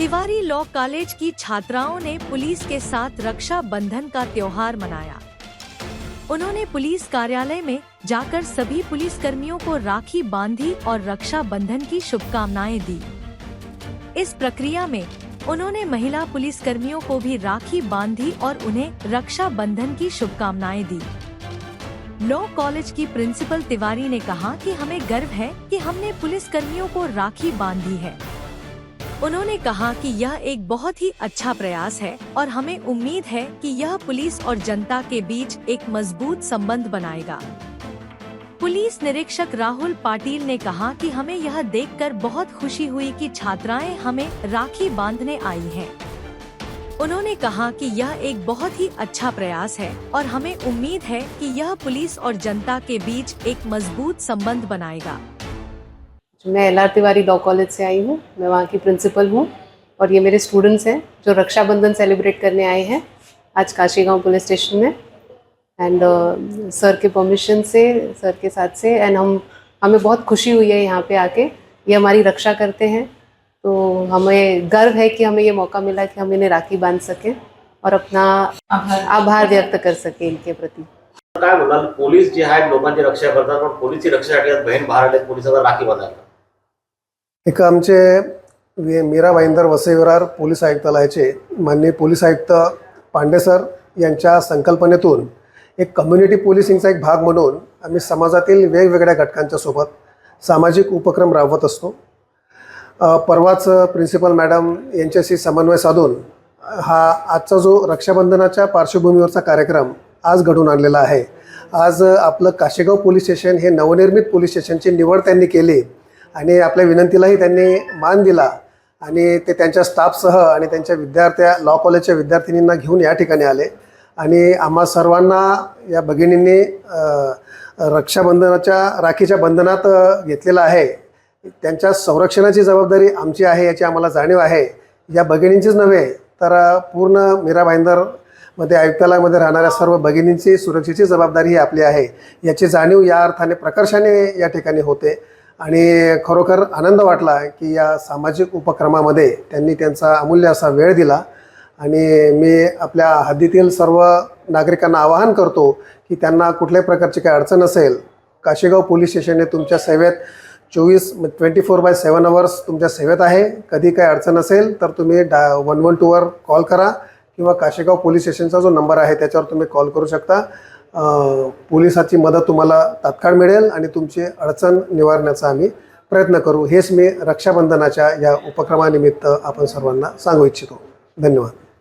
Tiwari law college की छात्राओं ने पुलिस के साथ रक्षा बंधन का त्योहार मनाया। उन्होंने पुलिस कार्यालय में जाकर सभी पुलिस कर्मियों को राखी बांधी और रक्षा बंधन की शुभकामनाएं दी। इस प्रक्रिया में उन्होंने महिला पुलिस कर्मियों को भी राखी बांधी और उन्हें रक्षा बंधन की शुभकामनाएं दी। लॉ कॉलेज की प्रिंसिपल तिवारी ने कहा कि हमें गर्व है कि हमने पुलिस कर्मियों को राखी बांधी है। उन्होंने कहा कि यह एक बहुत ही अच्छा प्रयास है और हमें उम्मीद है कि यह पुलिस और जनता के बीच एक मजबूत संबंध बनाएगा। पुलिस निरीक्षक राहुल पाटिल ने कहा कि हमें यह देखकर बहुत खुशी हुई कि छात्राएं हमें राखी बांधने आई हैं। उन्होंने कहा कि यह एक बहुत ही अच्छा प्रयास है और हमें उम्मीद है कि यह पुलिस और जनता के बीच एक मजबूत संबंध बनाएगा। मैं एल.आर. तिवारी लॉ कॉलेज से आई हूँ। मैं वहाँ की प्रिंसिपल हूँ और ये मेरे स्टूडेंट्स हैं जो रक्षाबंधन सेलिब्रेट करने आए हैं आज काशीगांव पुलिस स्टेशन में। एंड सर के परमिशन से, सर के साथ से, एंड हमें बहुत खुशी हुई है यहाँ पे आके। ये हमारी रक्षा करते हैं, तो हमें गर्व है कि हमें ये मौका मिला कि हम इन्हें राखी बांध सकें और अपना आभार व्यक्त कर सकें इनके प्रति। काय बोलाल, पोलीस जे आहेत लोकांची रक्षा करतात, पण पोलीसची रक्षासाठी आज बहीण बाहेर आले पोलिसाला राखी बांधायला। एक आमचे मीरा भाईंदर वसई विरार पोलीस आयुक्तालयाचे माननीय पोलीस आयुक्त पांडे सर यांच्या संकल्पनेतून एक कम्युनिटी पोलिसिंगचा एक भाग म्हणून आम्ही समाजातील वेगवेगळ्या घटकांच्या सोबत सामाजिक उपक्रम राबवत असतो। परवाच प्रिन्सिपल मॅडम यांच्याशी समन्वय साधून हा आजचा जो रक्षाबंधनाच्या पार्श्वभूमीवरचा कार्यक्रम आज घडून आणलेला आहे। आज आपलं काशीगाव पोलीस स्टेशन हे नवनिर्मित पोलीस स्टेशनची निवड त्यांनी केली आणि आपल्या विनंतीलाही त्यांनी मान दिला आणि ते त्यांच्या स्टाफसह आणि त्यांच्या लॉ कॉलेजच्या विद्यार्थिनींना घेऊन या ठिकाणी आले आणि आम्हा सर्वांना या भगिनींनी रक्षाबंधनाच्या राखीच्या बंधनात घेतलेला आहे। त्यांच्या संरक्षणाची जबाबदारी आमची आहे याची आम्हाला जाणीव आहे। या भगिनींचीच नव्हे तर पूर्ण मीरा भाईंदर मध्ये आयुक्तालयामध्ये राहणाऱ्या सर्व भगिनींची सुरक्षेची जबाबदारी ही आपली आहे याची जाणीव या अर्थाने प्रकर्षाने या ठिकाणी होते आणि खरोखर आनंद वाटला की या सामाजिक उपक्रमामध्ये त्यांनी त्यांचा अमूल्य असा वेळ दिला। आणि मी आपल्या हद्दीतील सर्व नागरिकांना आवाहन करतो की त्यांना कुठल्याही प्रकारची काही अडचण असेल, काशीगाव पोलीस स्टेशन हे तुमच्या सेवेत 24/7 आवर्स तुमच्या सेवेत आहे। कधी काही अडचण असेल तर तुम्ही 112वर कॉल करा किंवा काशीगाव पोलीस स्टेशनचा जो नंबर आहे त्याच्यावर तुम्ही कॉल करू शकता। पोलिसाची मदत तुम्हाला तात्काळ मिळेल आणि तुमची अडचण निवारण्याचा आम्ही प्रयत्न करू। हेच मी रक्षाबंधनाच्या या उपक्रमानिमित्त आपण सर्वांना सांगू इच्छितो। धन्यवाद।